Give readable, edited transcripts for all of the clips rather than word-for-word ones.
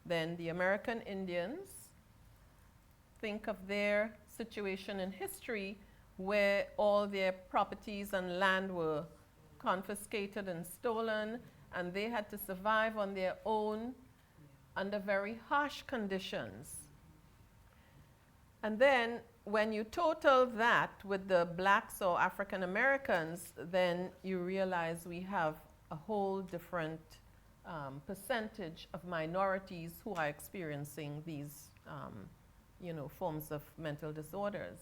Then the American Indians, think of their situation in history where all their properties and land were confiscated and stolen, and they had to survive on their own under very harsh conditions. And then when you total that with the blacks or African Americans, then you realize we have a whole different percentage of minorities who are experiencing these forms of mental disorders.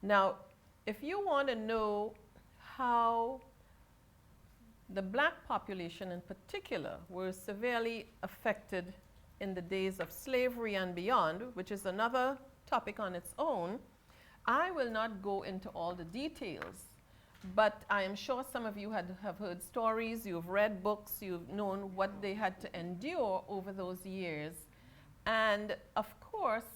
Now, if you want to know how the black population in particular were severely affected in the days of slavery and beyond, which is another topic on its own, I will not go into all the details, but I am sure some of you have heard stories, you've read books, you've known what they had to endure over those years. And of course,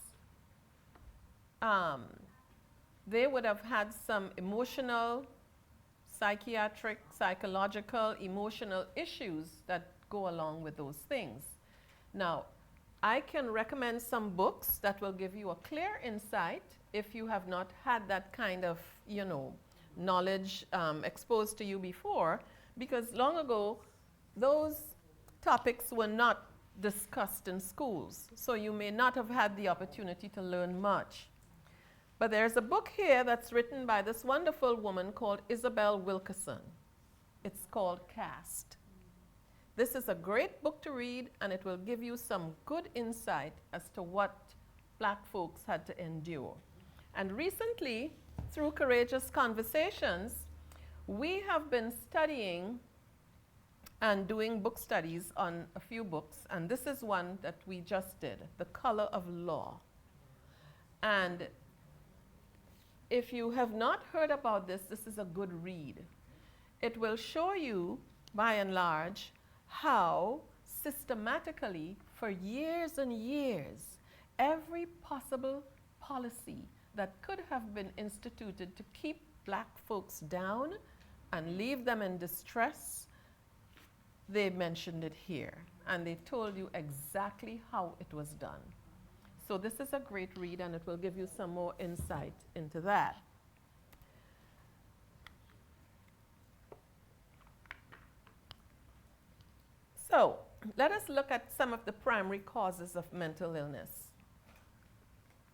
they would have had some emotional, psychiatric, psychological, emotional issues that go along with those things. Now, I can recommend some books that will give you a clear insight if you have not had that kind of, knowledge exposed to you before, because long ago, those topics were not discussed in schools, so you may not have had the opportunity to learn much. But there's a book here that's written by this wonderful woman called Isabel Wilkerson. It's called Caste. This is a great book to read, and it will give you some good insight as to what black folks had to endure. And recently, through Courageous Conversations, we have been studying and doing book studies on a few books, and this is one that we just did, The Color of Law. And if you have not heard about this, this is a good read. It will show you, by and large, how systematically, for years and years, every possible policy that could have been instituted to keep black folks down and leave them in distress, they mentioned it here. And they told you exactly how it was done. So this is a great read, and it will give you some more insight into that. So let us look at some of the primary causes of mental illness.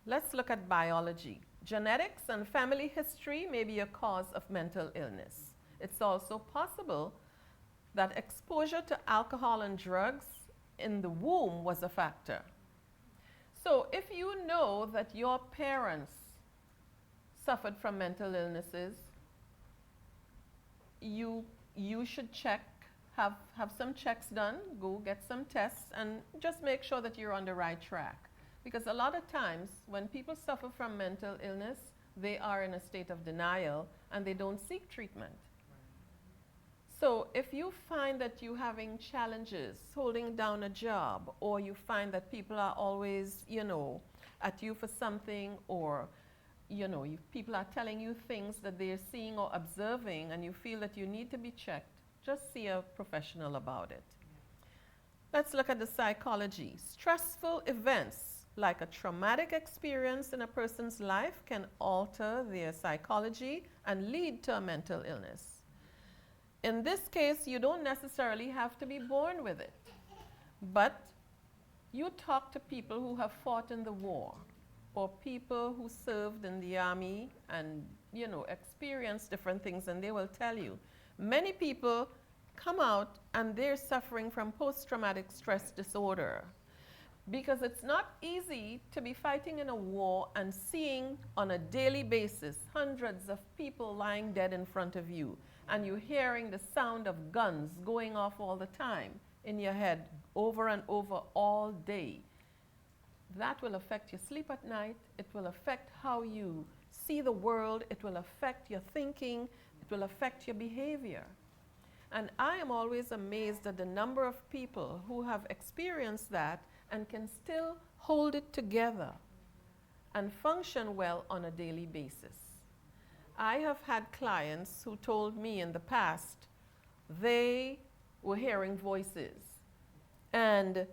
Let's look at biology. Genetics and family history may be a cause of mental illness. It's also possible that exposure to alcohol and drugs in the womb was a factor. So if you know that your parents suffered from mental illnesses, you should check, have some checks done, go get some tests, and just make sure that you're on the right track. Because a lot of times when people suffer from mental illness, they are in a state of denial and they don't seek treatment. So if you find that you're having challenges holding down a job, or you find that people are always, at you for something, or, people are telling you things that they're seeing or observing, and you feel that you need to be checked, just see a professional about it. Let's look at the psychology. Stressful events, like a traumatic experience in a person's life, can alter their psychology and lead to a mental illness. In this case, you don't necessarily have to be born with it, but you talk to people who have fought in the war, or people who served in the army and, experienced different things, and they will tell you. Many people come out and they're suffering from post-traumatic stress disorder, because it's not easy to be fighting in a war and seeing on a daily basis hundreds of people lying dead in front of you, and you're hearing the sound of guns going off all the time in your head over and over all day. That will affect your sleep at night. It will affect how you see the world. It will affect your thinking. It will affect your behavior. And I am always amazed at the number of people who have experienced that and can still hold it together and function well on a daily basis. I have had clients who told me in the past they were hearing voices, and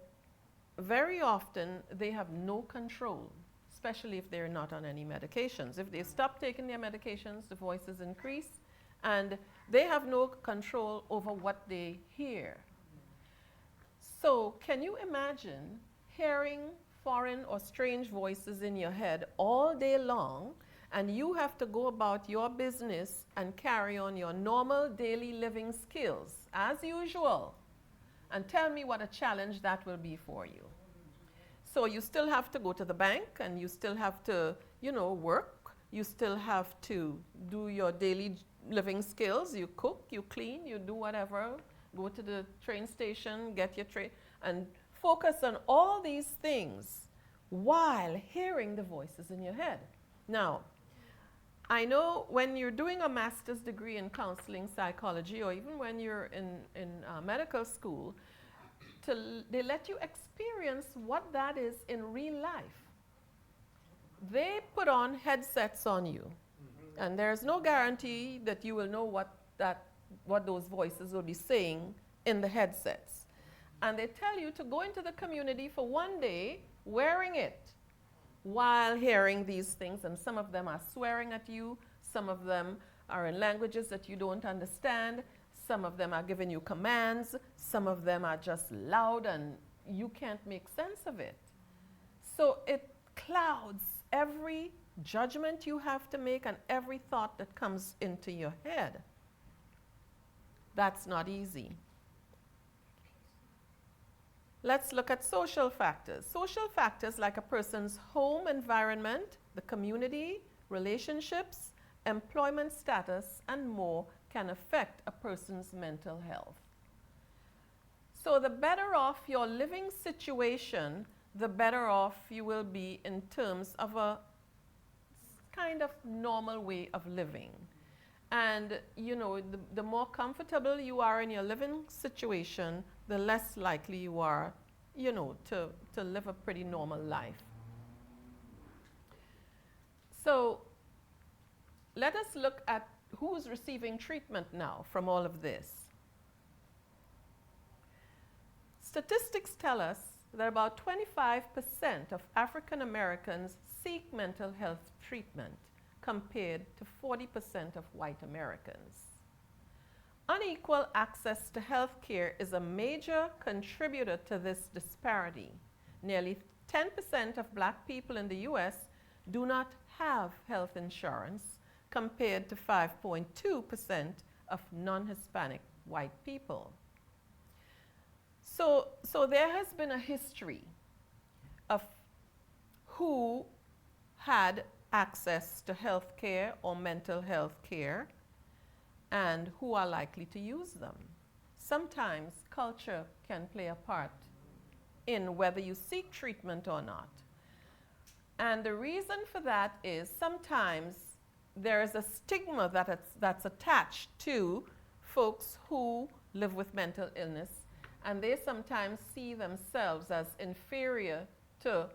very often they have no control, especially if they're not on any medications. If they stop taking their medications, the voices increase, and they have no control over what they hear. So can you imagine hearing foreign or strange voices in your head all day long, and you have to go about your business and carry on your normal daily living skills as usual? And tell me what a challenge that will be for you. So you still have to go to the bank, and you still have to, work. You still have to do your daily living skills. You cook, you clean, you do whatever. Go to the train station, get your train, and focus on all these things while hearing the voices in your head. Now, I know when you're doing a master's degree in counseling psychology, or even when you're in medical school, they let you experience what that is in real life. They put on headsets on you, and there's no guarantee that you will know what those voices will be saying in the headsets. And they tell you to go into the community for one day wearing it while hearing these things, and some of them are swearing at you, some of them are in languages that you don't understand, some of them are giving you commands, some of them are just loud and you can't make sense of it. So it clouds every judgment you have to make and every thought that comes into your head. That's not easy. Let's look at social factors. Social factors like a person's home environment, the community, relationships, employment status, and more can affect a person's mental health. So the better off your living situation, the better off you will be in terms of a kind of normal way of living. And, the more comfortable you are in your living situation, the less likely you are, to live a pretty normal life. So let us look at who's receiving treatment now from all of this. Statistics tell us that about 25% of African Americans seek mental health treatment, compared to 40% of white Americans. Unequal access to health care is a major contributor to this disparity. Nearly 10% of black people in the US do not have health insurance, compared to 5.2% of non-Hispanic white people. So there has been a history of who had access to health care or mental health care and who are likely to use them. Sometimes culture can play a part in whether you seek treatment or not. And the reason for that is sometimes there is a stigma that's attached to folks who live with mental illness, and they sometimes see themselves as inferior to,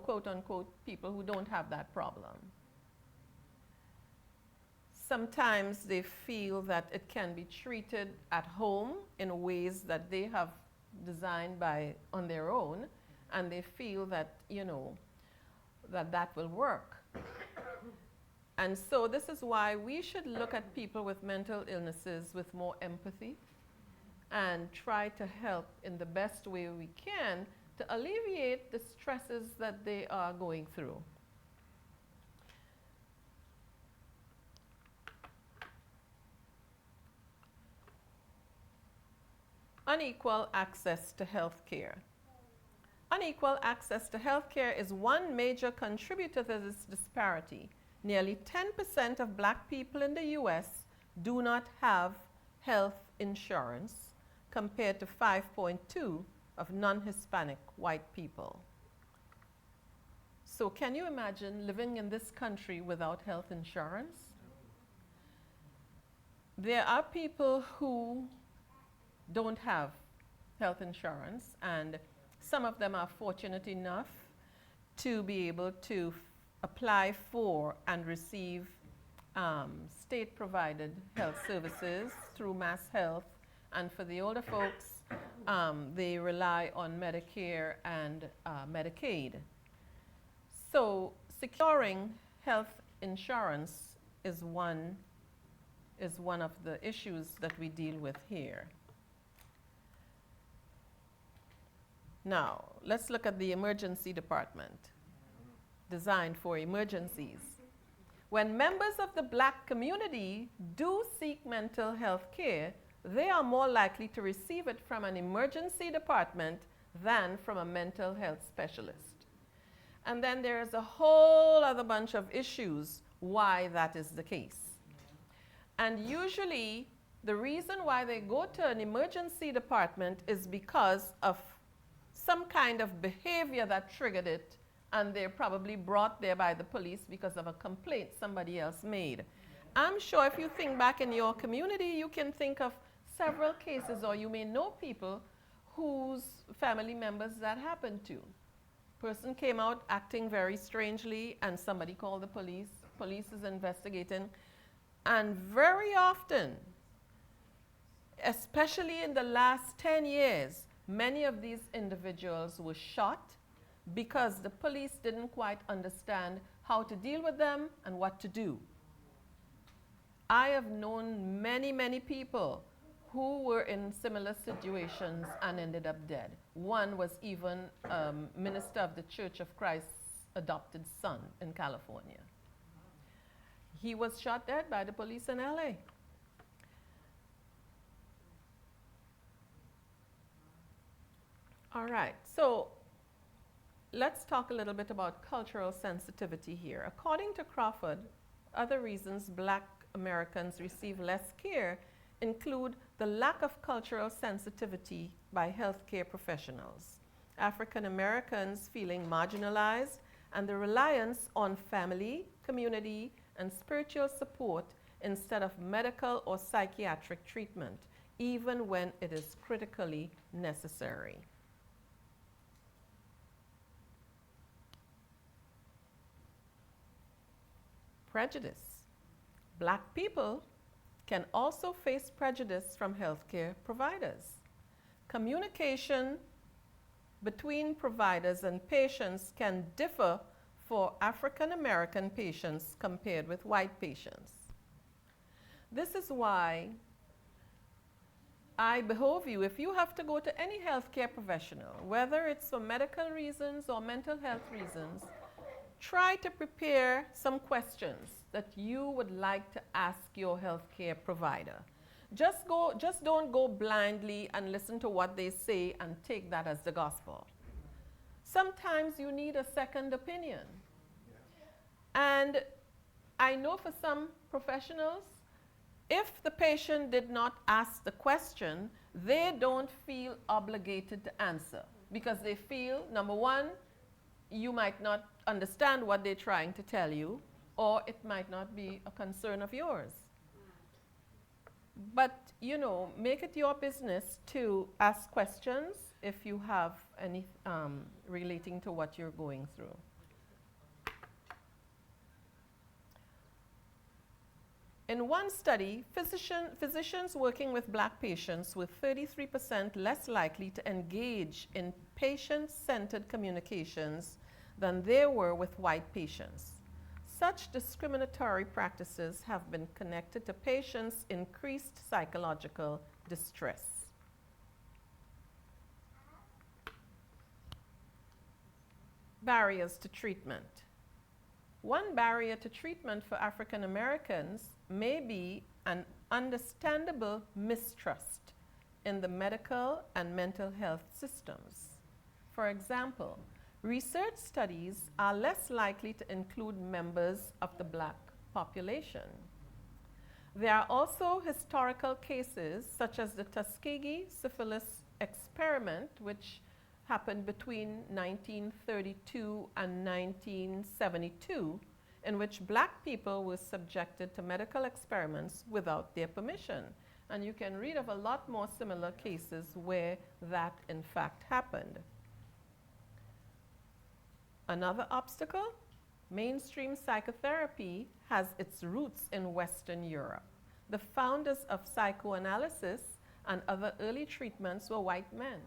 quote unquote, people who don't have that problem. Sometimes they feel that it can be treated at home in ways that they have designed on their own, and they feel that, that will work. And so this is why we should look at people with mental illnesses with more empathy and try to help in the best way we can to alleviate the stresses that they are going through. Unequal access to health care. Unequal access to health care is one major contributor to this disparity. Nearly 10% of black people in the US do not have health insurance, compared to 5.2% of non-Hispanic white people. So can you imagine living in this country without health insurance? There are people who don't have health insurance, and some of them are fortunate enough to be able to apply for and receive state-provided health services through Mass Health. And for the older folks, they rely on Medicare and Medicaid. So securing health insurance is one of the issues that we deal with here. Now, let's look at the emergency department, designed for emergencies. When members of the Black community do seek mental health care, they are more likely to receive it from an emergency department than from a mental health specialist. And then there's a whole other bunch of issues why that is the case. And usually, the reason why they go to an emergency department is because of some kind of behavior that triggered it, and they're probably brought there by the police because of a complaint somebody else made. I'm sure if you think back in your community, you can think of several cases, or you may know people whose family members that happened to. Person came out acting very strangely, and somebody called the police. Police is investigating. And very often, especially in the last 10 years, many of these individuals were shot because the police didn't quite understand how to deal with them and what to do. I have known many, many people who were in similar situations and ended up dead. One was even a minister of the Church of Christ's adopted son in California. He was shot dead by the police in LA. All right, so let's talk a little bit about cultural sensitivity here. According to Crawford, other reasons Black Americans receive less care include the lack of cultural sensitivity by healthcare professionals, African Americans feeling marginalized, and the reliance on family, community, and spiritual support instead of medical or psychiatric treatment, even when it is critically necessary. Prejudice. Black people can also face prejudice from healthcare providers. Communication between providers and patients can differ for African American patients compared with white patients. This is why I behoove you, if you have to go to any healthcare professional, whether it's for medical reasons or mental health reasons, try to prepare some questions that you would like to ask your healthcare provider. Just don't go blindly and listen to what they say and take that as the gospel. Sometimes you need a second opinion. And I know for some professionals, if the patient did not ask the question, they don't feel obligated to answer because they feel, number one, you might not understand what they're trying to tell you, or it might not be a concern of yours. But, you know, make it your business to ask questions if you have any relating to what you're going through. In one study, physicians working with Black patients were 33% less likely to engage in patient-centered communications than they were with white patients. Such discriminatory practices have been connected to patients' increased psychological distress. Barriers to treatment. One barrier to treatment for African Americans may be an understandable mistrust in the medical and mental health systems. For example, research studies are less likely to include members of the Black population. There are also historical cases such as the Tuskegee syphilis experiment, which happened between 1932 and 1972, in which Black people were subjected to medical experiments without their permission. And you can read of a lot more similar cases where that in fact happened. Another obstacle, mainstream psychotherapy has its roots in Western Europe. The founders of psychoanalysis and other early treatments were white men.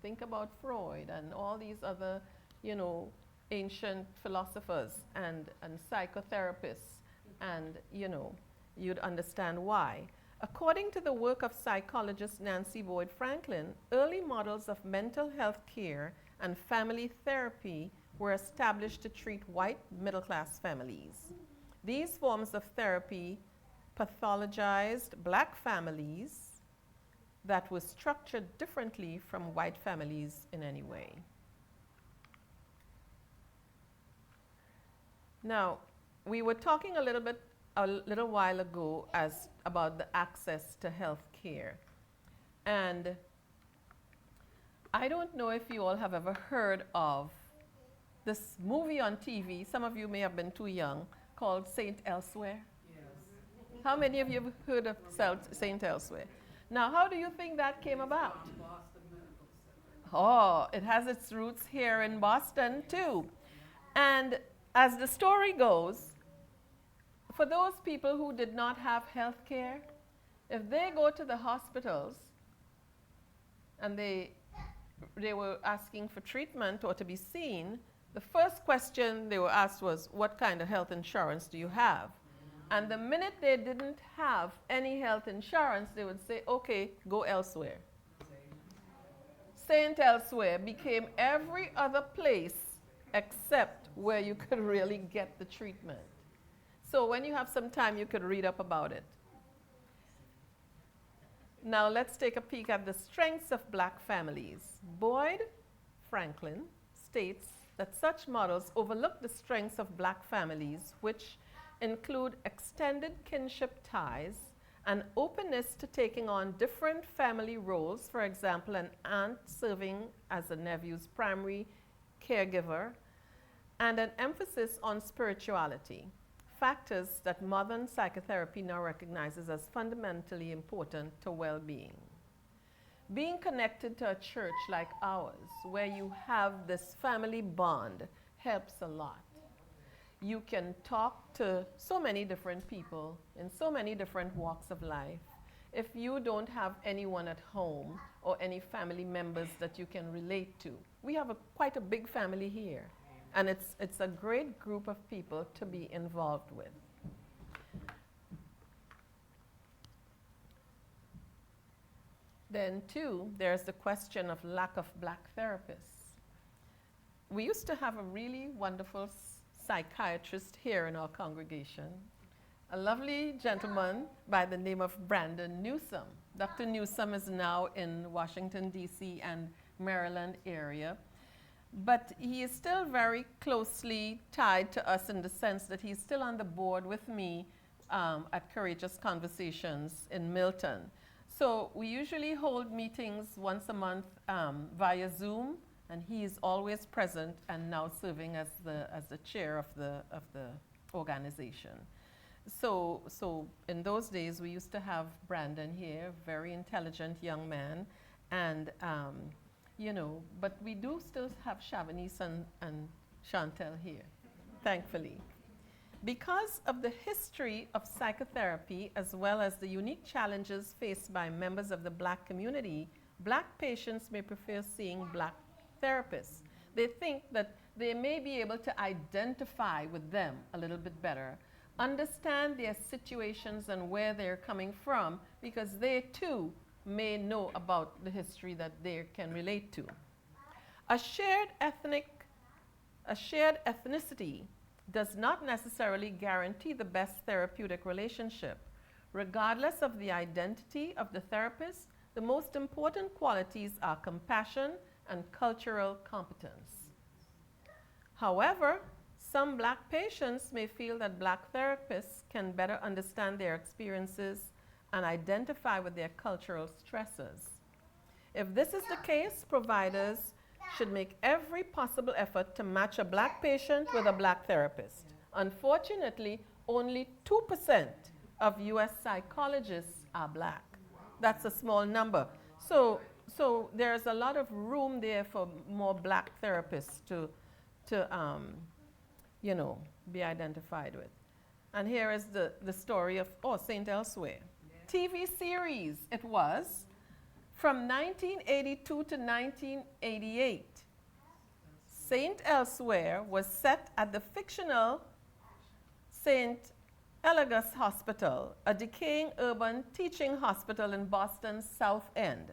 Think about Freud and all these other, you know, ancient philosophers and psychotherapists, and, you know, you'd understand why. According to the work of psychologist Nancy Boyd Franklin, early models of mental health care and family therapy were established to treat white middle-class families. These forms of therapy pathologized black families that were structured differently from white families in any way. Now, we were talking a little while ago about the access to health care. And I don't know if you all have ever heard of this movie on TV, some of you may have been too young, called Saint Elsewhere. Yes. How many of you have heard of Saint Elsewhere? Now, how do you think that came about? Oh, it has its roots here in Boston too. And as the story goes, for those people who did not have health care, if they go to the hospitals and they were asking for treatment or to be seen, the first question they were asked was, what kind of health insurance do you have? And the minute they didn't have any health insurance, they would say, okay, go elsewhere. Saint Elsewhere became every other place except where you could really get the treatment. So when you have some time, you could read up about it. Now let's take a peek at the strengths of black families. Boyd Franklin states that such models overlook the strengths of black families, which include extended kinship ties, an openness to taking on different family roles, for example, an aunt serving as a nephew's primary caregiver, and an emphasis on spirituality, factors that modern psychotherapy now recognizes as fundamentally important to well-being. Being connected to a church like ours, where you have this family bond, helps a lot. You can talk to so many different people in so many different walks of life. If you don't have anyone at home or any family members that you can relate to, we have quite a big family here, and it's a great group of people to be involved with. Then too, there's the question of lack of black therapists. We used to have a really wonderful psychiatrist here in our congregation, a lovely gentleman by the name of Brandon Newsom. Dr. Newsom is now in Washington, D.C. and Maryland area, but he is still very closely tied to us in the sense that he's still on the board with me at Courageous Conversations in Milton. So we usually hold meetings once a month via Zoom, and he is always present and now serving as the chair of the organization. So in those days, we used to have Brandon here, very intelligent young man, and you know, but we do still have Chavanice and Chantel here, thankfully. Because of the history of psychotherapy, as well as the unique challenges faced by members of the black community, black patients may prefer seeing black therapists. They think that they may be able to identify with them a little bit better, understand their situations and where they're coming from, because they too may know about the history that they can relate to. A shared ethnicity does not necessarily guarantee the best therapeutic relationship. Regardless of the identity of the therapist, the most important qualities are compassion and cultural competence. However, some black patients may feel that black therapists can better understand their experiences and identify with their cultural stressors. If this is the case, providers should make every possible effort to match a black patient with a black therapist. Unfortunately, only 2% of US psychologists are black. That's a small number. So there's a lot of room there for more black therapists to you know, be identified with. And here is the story of Saint Elsewhere. TV series it was, From 1982 to 1988, St. Elsewhere was set at the fictional St. Eligas Hospital, a decaying urban teaching hospital in Boston's South End.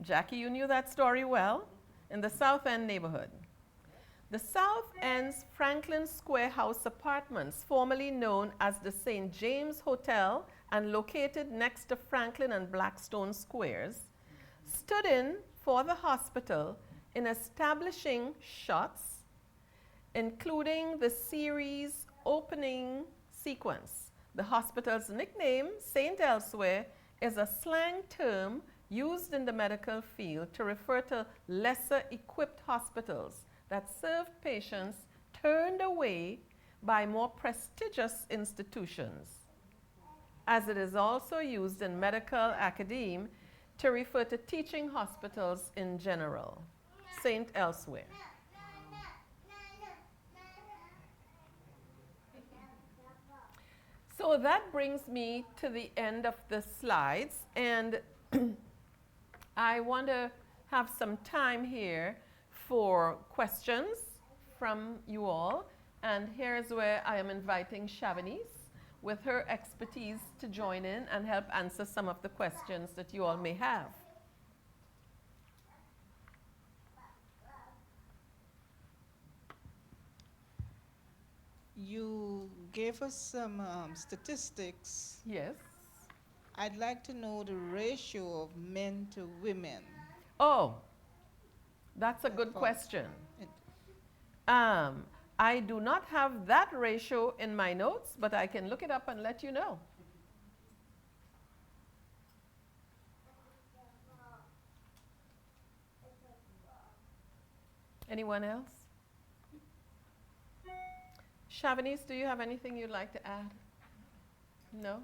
Jackie, you knew that story well, in the South End neighborhood. The South End's Franklin Square House Apartments, formerly known as the St. James Hotel and located next to Franklin and Blackstone Squares, stood in for the hospital in establishing shots, including the series opening sequence. The hospital's nickname, St. Elsewhere, is a slang term used in the medical field to refer to lesser equipped hospitals that served patients turned away by more prestigious institutions, as it is also used in medical academe to refer to teaching hospitals in general. St. Elsewhere. So that brings me to the end of the slides, and I want to have some time here for questions from you all. And here's where I am inviting Chavanice with her expertise to join in and help answer some of the questions that you all may have. You gave us some statistics. Yes. I'd like to know the ratio of men to women. Oh, that's a good question. I do not have that ratio in my notes, but I can look it up and let you know. Anyone else? Chavanice, do you have anything you'd like to add? No?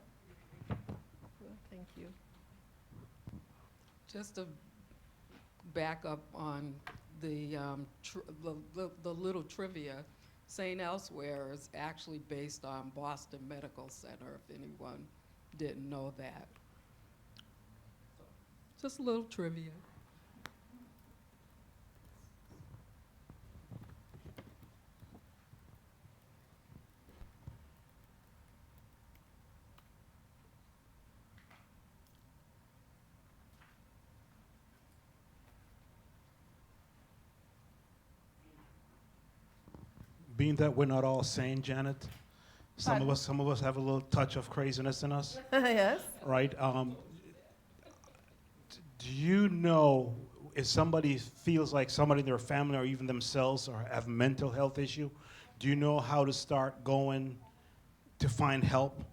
Well, thank you. Just to back up on the little trivia, St. Elsewhere is actually based on Boston Medical Center, if anyone didn't know that. Just a little trivia. Being that we're not all sane, Janet, some of us have a little touch of craziness in us, Yes. right? Do you know if somebody feels like somebody in their family or even themselves or have mental health issue? Do you know how to start going to find help?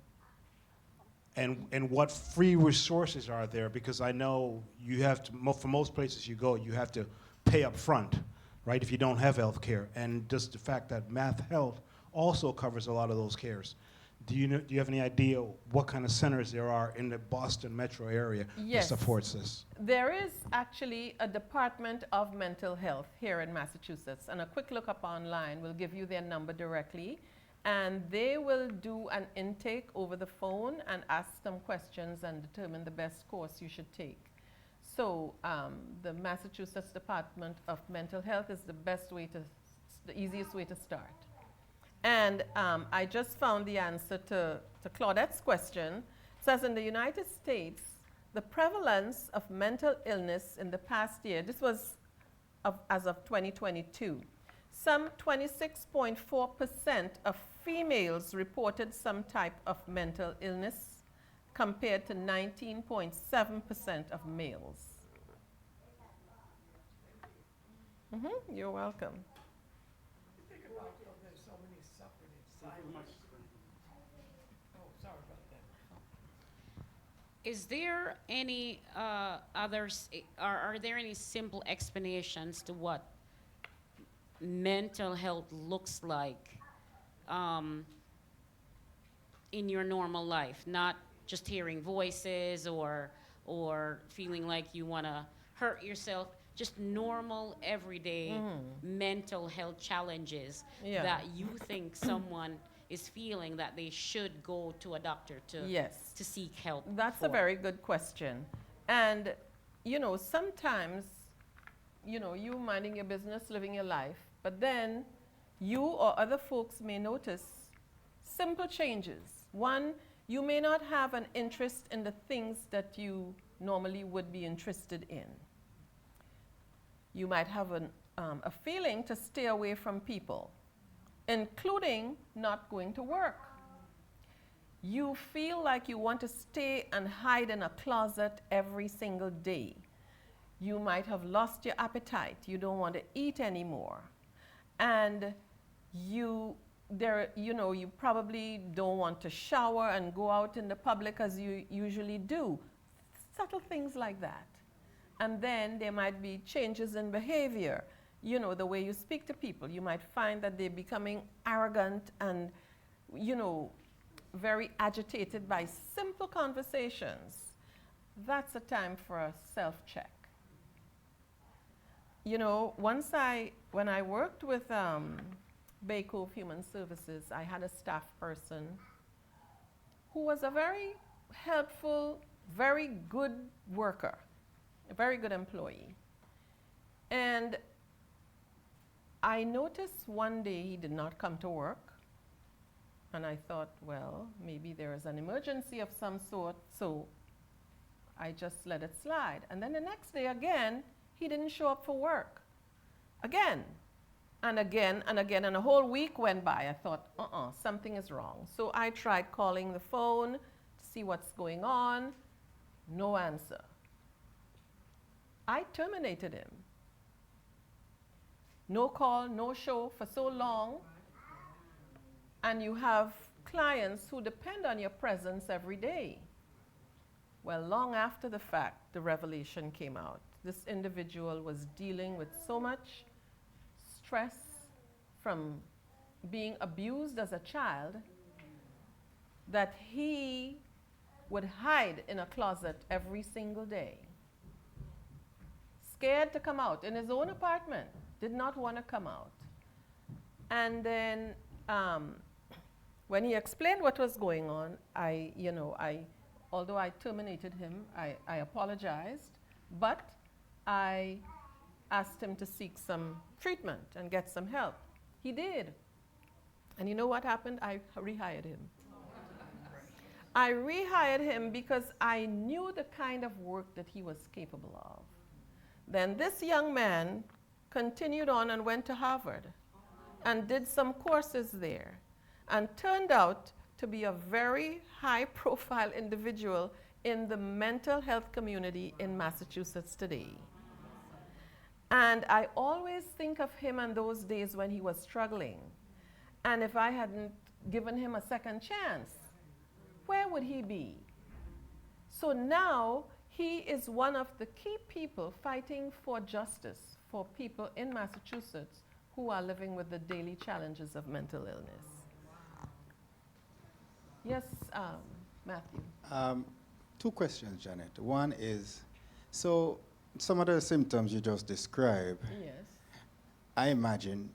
And what free resources are there? Because I know you have to, for most places you go, you have to pay up front, right, if you don't have health care. And just the fact that Math Health also covers a lot of those cares. Do you have any idea what kind of centers there are in the Boston metro area Yes. that supports this? There is actually a Department of Mental Health here in Massachusetts, and a quick look up online will give you their number directly, and they will do an intake over the phone and ask some questions and determine the best course you should take. So the Massachusetts Department of Mental Health is the best way to, the easiest way to start. And I just found the answer to Claudette's question. It says in the United States, the prevalence of mental illness in the past year, this was as of 2022, some 26.4% of females reported some type of mental illness compared to 19.7% of males. You're welcome. Is there any are there any simple explanations to what mental health looks like in your normal life? Not just hearing voices or feeling like you want to hurt yourself, just normal everyday mental health challenges that you think someone is feeling that they should go to a doctor to Yes. to seek help. That's for. a very good question. And, you know, sometimes, you know, you minding your business, living your life, but then you or other folks may notice simple changes. One, you may not have an interest in the things that you normally would be interested in. You might have a feeling to stay away from people, including not going to work. You feel like you want to stay and hide in a closet every single day. You might have lost your appetite. You don't want to eat anymore. And you probably don't want to shower and go out in the public as you usually do. Subtle things like that. And then there might be changes in behavior. You know, the way you speak to people. You might find that they're becoming arrogant and, you know, very agitated by simple conversations. That's a time for a self-check. You know, when I worked with Bay Cove Human Services, I had a staff person who was a very helpful, very good worker, a very good employee. And I noticed one day he did not come to work. And I thought, well, maybe there is an emergency of some sort, so I just let it slide. And then the next day again, he didn't show up for work. Again, and again, and again, and a whole week went by. I thought, something is wrong. So I tried calling the phone to see what's going on. No answer. I terminated him. No call, no show for so long. And you have clients who depend on your presence every day. Well, long after the fact, the revelation came out. This individual was dealing with so much stress from being abused as a child that he would hide in a closet every single day. Scared to come out in his own apartment, did not want to come out. And then when he explained what was going on, although I terminated him, I apologized, but I asked him to seek some treatment and get some help. He did. And you know what happened? I rehired him. I rehired him because I knew the kind of work that he was capable of. Then this young man continued on and went to Harvard and did some courses there and turned out to be a very high-profile individual in the mental health community in Massachusetts today. And I always think of him in those days when he was struggling. And if I hadn't given him a second chance, where would he be? So now he is one of the key people fighting for justice for people in Massachusetts who are living with the daily challenges of mental illness. Yes, Matthew. Two questions, Janette. One is, so some of the symptoms you just described, Yes. I imagine,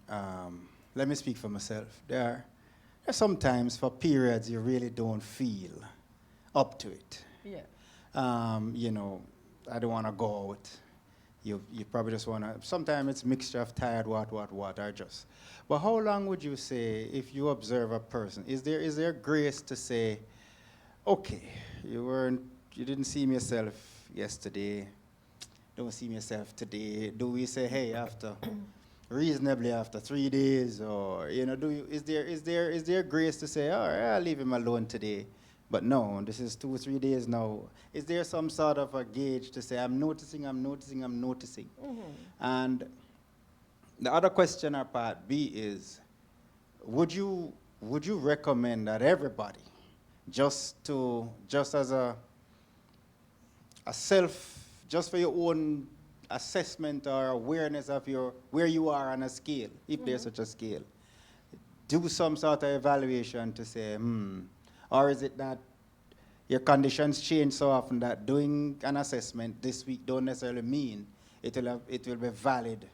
let me speak for myself. There are sometimes for periods you really don't feel up to it. Yes. You know, I don't want to go out. You probably just want to, sometimes it's mixture of tired, or just. But how long would you say if you observe a person, is there grace to say, okay, you didn't see yourself yesterday, don't see yourself today. Do we say, hey, reasonably after 3 days, or, you know, is there grace to say, all right, I'll leave him alone today? But no, this is 2 or 3 days now. Is there some sort of a gauge to say, I'm noticing? Mm-hmm. And the other question, or part B, is, would you recommend that everybody, just as a just for your own assessment or awareness of where you are on a scale, if there's such a scale, do some sort of evaluation to say, or is it that your conditions change so often that doing an assessment this week don't necessarily mean it will be valid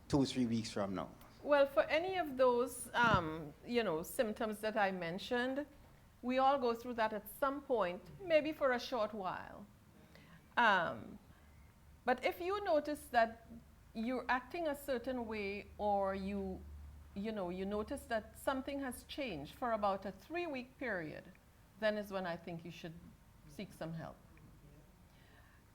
2 or 3 weeks from now? well, for any of those, symptoms that I mentioned, we all go through that at some point, maybe for a short while. Um, but if you notice that you're acting a certain way, or you notice that something has changed for about a 3-week period, then is when I think you should seek some help.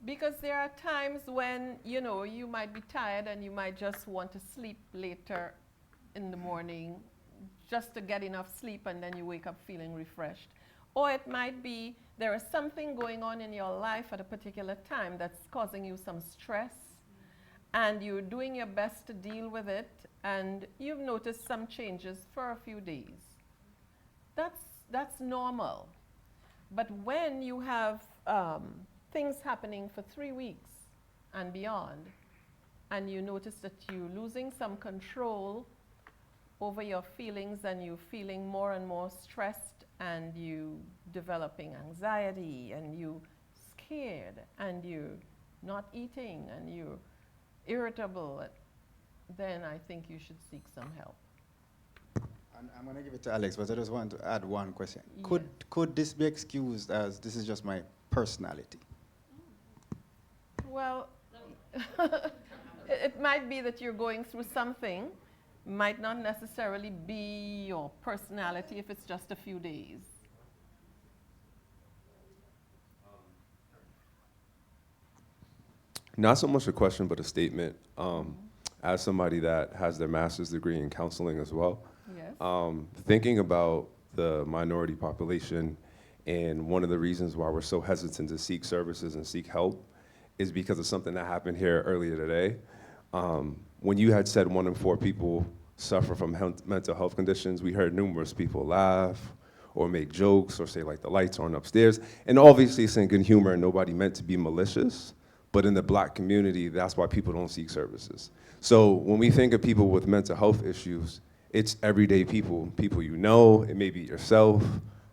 Because there are times when, you might be tired and you might just want to sleep later in the morning just to get enough sleep, and then you wake up feeling refreshed. Or it might be there is something going on in your life at a particular time that's causing you some stress, and you're doing your best to deal with it, and you've noticed some changes for a few days. That's normal. But when you have things happening for 3 weeks and beyond, and you notice that you're losing some control over your feelings, and you're feeling more and more stressed, and you developing anxiety, and you scared, and you're not eating, and you're irritable, then I think you should seek some help. And I'm going to give it to Alex, but I just want to add one question. Yes. Could this be excused as this is just my personality? Well, it might be that you're going through something, might not necessarily be your personality if it's just a few days. Not so much a question, but a statement. As somebody that has their master's degree in counseling as well, Yes. thinking about the minority population, and one of the reasons why we're so hesitant to seek services and seek help is because of something that happened here earlier today. When you had said 1 in 4 people suffer from mental health conditions, we heard numerous people laugh or make jokes or say like the lights aren't upstairs. And obviously it's in good humor and nobody meant to be malicious, but in the Black community, that's why people don't seek services. So when we think of people with mental health issues, it's everyday people, people you know, it may be yourself,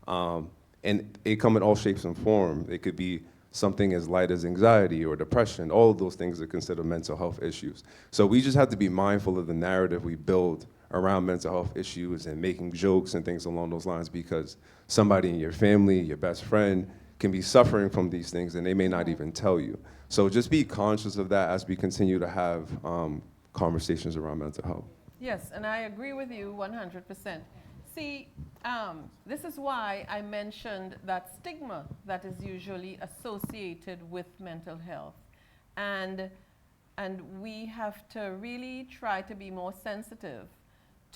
and it come in all shapes and forms. It could be something as light as anxiety or depression. All of those things are considered mental health issues. So we just have to be mindful of the narrative we build around mental health issues and making jokes and things along those lines, because somebody in your family, your best friend, can be suffering from these things and they may not even tell you. So just be conscious of that as we continue to have conversations around mental health. Yes, and I agree with you 100%. See, this is why I mentioned that stigma that is usually associated with mental health. And we have to really try to be more sensitive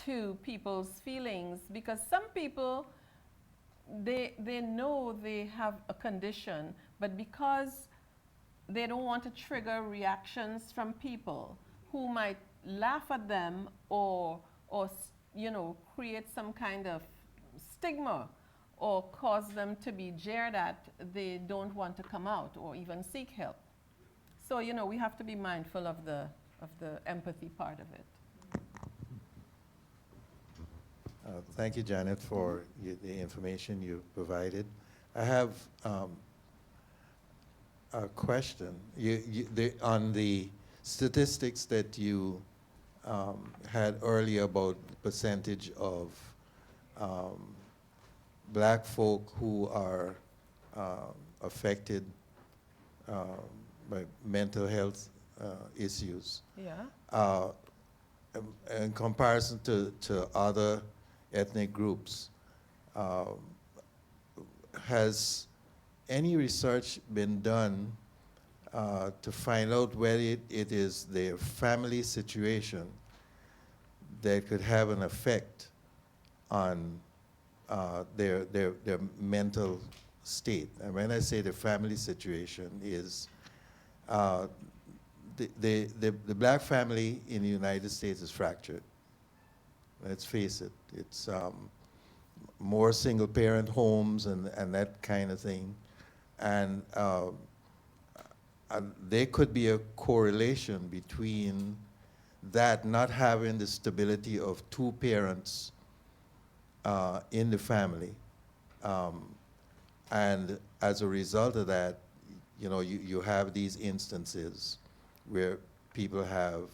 to people's feelings, because some people, they know they have a condition, but because they don't want to trigger reactions from people who might laugh at them or create some kind of stigma or cause them to be jeered at, they don't want to come out or even seek help. So, we have to be mindful of the empathy part of it. Thank you, Janet, for the information you provided. I have a question. On the statistics that you had earlier about the percentage of Black folk who are affected by mental health issues, Yeah. in comparison to other ethnic groups, has any research been done to find out whether it is their family situation that could have an effect on their mental state? And when I say the family situation is, the Black family in the United States is fractured. Let's face it, it's more single-parent homes and that kind of thing. And there could be a correlation between that not having the stability of 2 parents in the family. And as a result of that, you have these instances where people have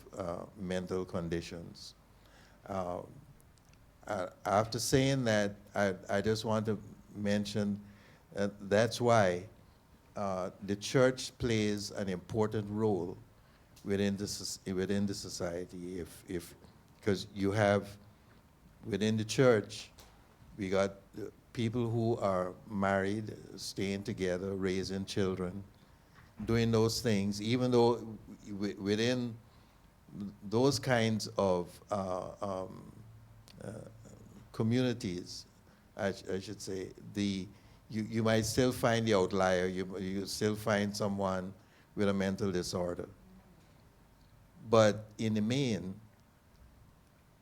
mental conditions. After saying that, I just want to mention that's why the church plays an important role within within the society. If because you have within the church, we got people who are married, staying together, raising children, doing those things, even though within those kinds of communities, I should say, you might still find the outlier. You still find someone with a mental disorder. But in the main,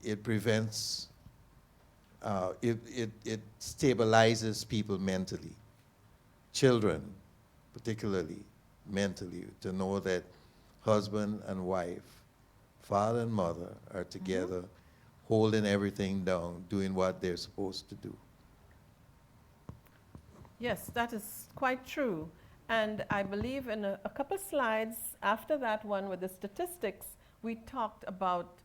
it prevents, it stabilizes people mentally, children particularly mentally, to know that husband and wife, father and mother are together, holding everything down, doing what they're supposed to do. Yes, that is quite true. And I believe in a couple slides after that one with the statistics, we talked about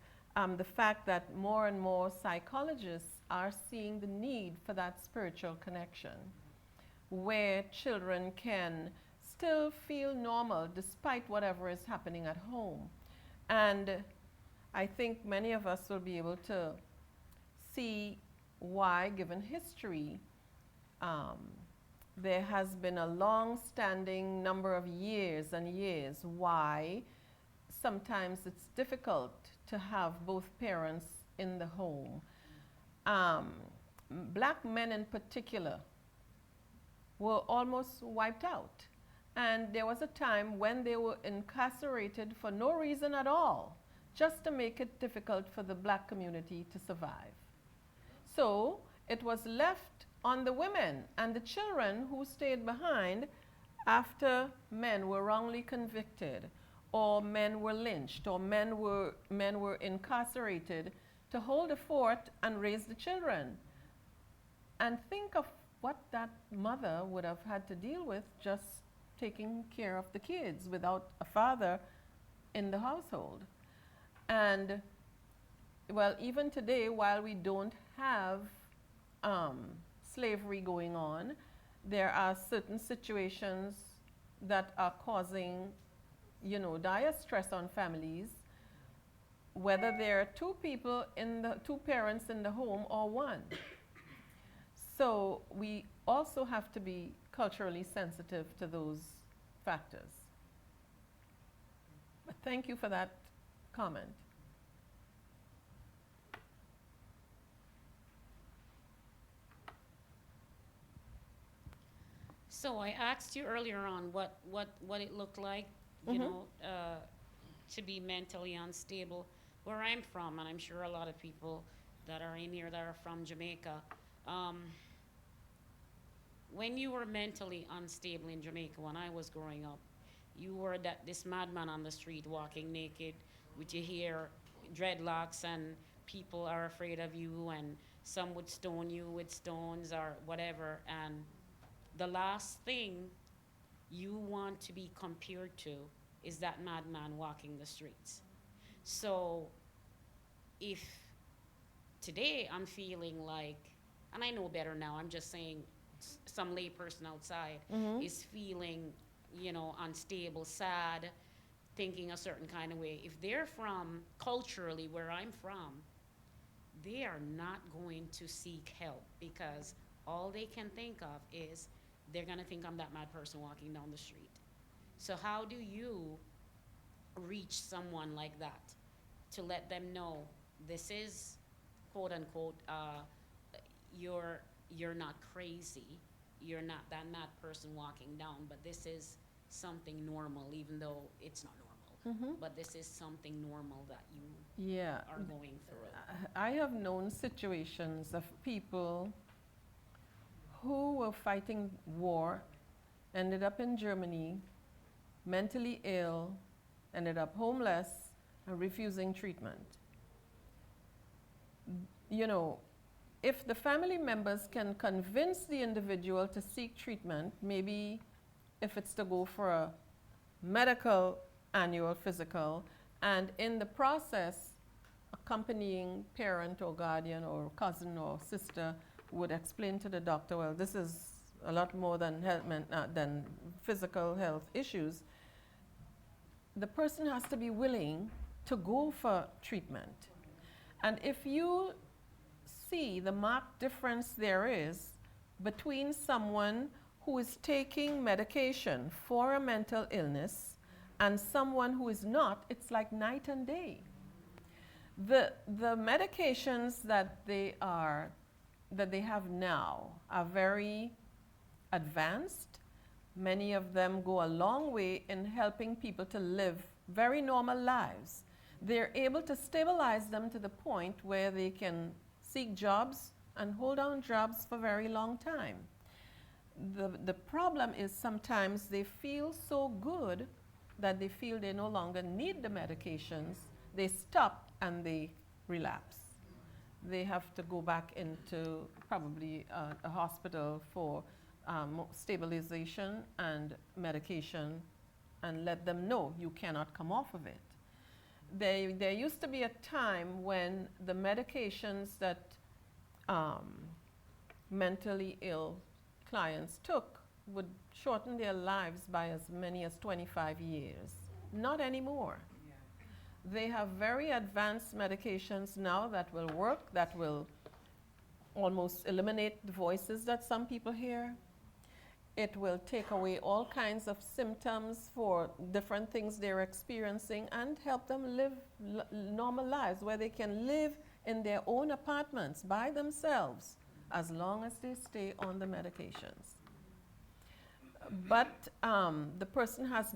the fact that more and more psychologists are seeing the need for that spiritual connection, where children can still feel normal despite whatever is happening at home. And I think many of us will be able to see why, given history, there has been a long-standing number of years and years why sometimes it's difficult to have both parents in the home. Black men in particular were almost wiped out. And there was a time when they were incarcerated for no reason at all, just to make it difficult for the black community to survive. So it was left on the women and the children who stayed behind after men were wrongly convicted, or men were lynched, or men were incarcerated, to hold the fort and raise the children. And think of what that mother would have had to deal with just taking care of the kids without a father in the household. And well, even today, while we don't have slavery going on, there are certain situations that are causing, you know, dire stress on families, whether there are two parents in the home or one. So we also have to be culturally sensitive to those factors. But thank you for that comment. So I asked you earlier on what it looked like, you know, to be mentally unstable. Where I'm from, and I'm sure a lot of people that are in here that are from Jamaica, when you were mentally unstable in Jamaica when I was growing up, you were this madman on the street walking naked with your hair, dreadlocks, and people are afraid of you, and some would stone you with stones or whatever. And the last thing you want to be compared to is that madman walking the streets. So if today I'm feeling like, and I know better now, I'm just saying some layperson outside is feeling, you know, unstable, sad, thinking a certain kind of way. If they're from culturally where I'm from, they are not going to seek help because all they can think of is they're going to think I'm that mad person walking down the street. So how do you reach someone like that to let them know this is, quote unquote, you're not crazy, you're not that mad person walking down, but this is something normal, even though it's not normal. But this is something normal that you are going through. I have known situations of people who were fighting war, ended up in Germany, mentally ill, ended up homeless, and refusing treatment. You know, if the family members can convince the individual to seek treatment, maybe if it's to go for a medical annual physical, and in the process, accompanying parent or guardian or cousin or sister would explain to the doctor, well, this is a lot more than than physical health issues, the person has to be willing to go for treatment. And if you see the marked difference there is between someone who is taking medication for a mental illness and someone who is not, it's like night and day. The medications that they have now are very advanced. Many of them go a long way in helping people to live very normal lives. They're able to stabilize them to the point where they can seek jobs and hold on jobs for a very long time. The problem is sometimes they feel so good that they feel they no longer need the medications. They stop and they relapse. They have to go back into probably a hospital for stabilization and medication and let them know you cannot come off of it. There used to be a time when the medications that mentally ill clients took would shorten their lives by as many as 25 years. Not anymore. They have very advanced medications now that will work, that will almost eliminate the voices that some people hear. It will take away all kinds of symptoms for different things they're experiencing and help them live normal lives where they can live in their own apartments by themselves as long as they stay on the medications. But the person has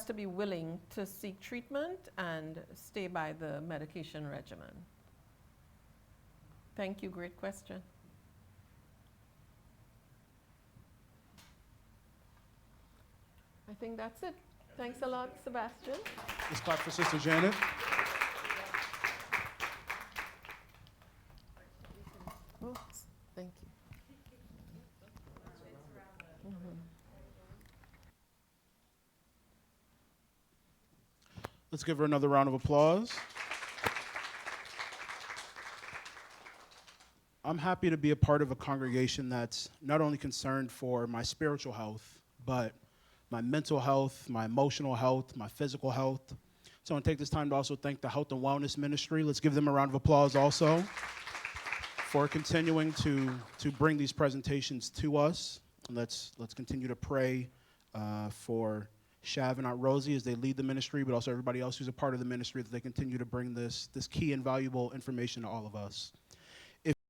to be willing to seek treatment and stay by the medication regimen. Thank you, great question. I think that's it. Thanks a lot, Sebastian. Let's clap for Sister Janet. Oops, thank you. Let's give her another round of applause. I'm happy to be a part of a congregation that's not only concerned for my spiritual health, but my mental health, my emotional health, my physical health. So I want to take this time to also thank the Health and Wellness Ministry. Let's give them a round of applause also for continuing to bring these presentations to us. And let's continue to pray for Shav and Aunt Rosie as they lead the ministry, but also everybody else who's a part of the ministry, that they continue to bring this key and valuable information to all of us.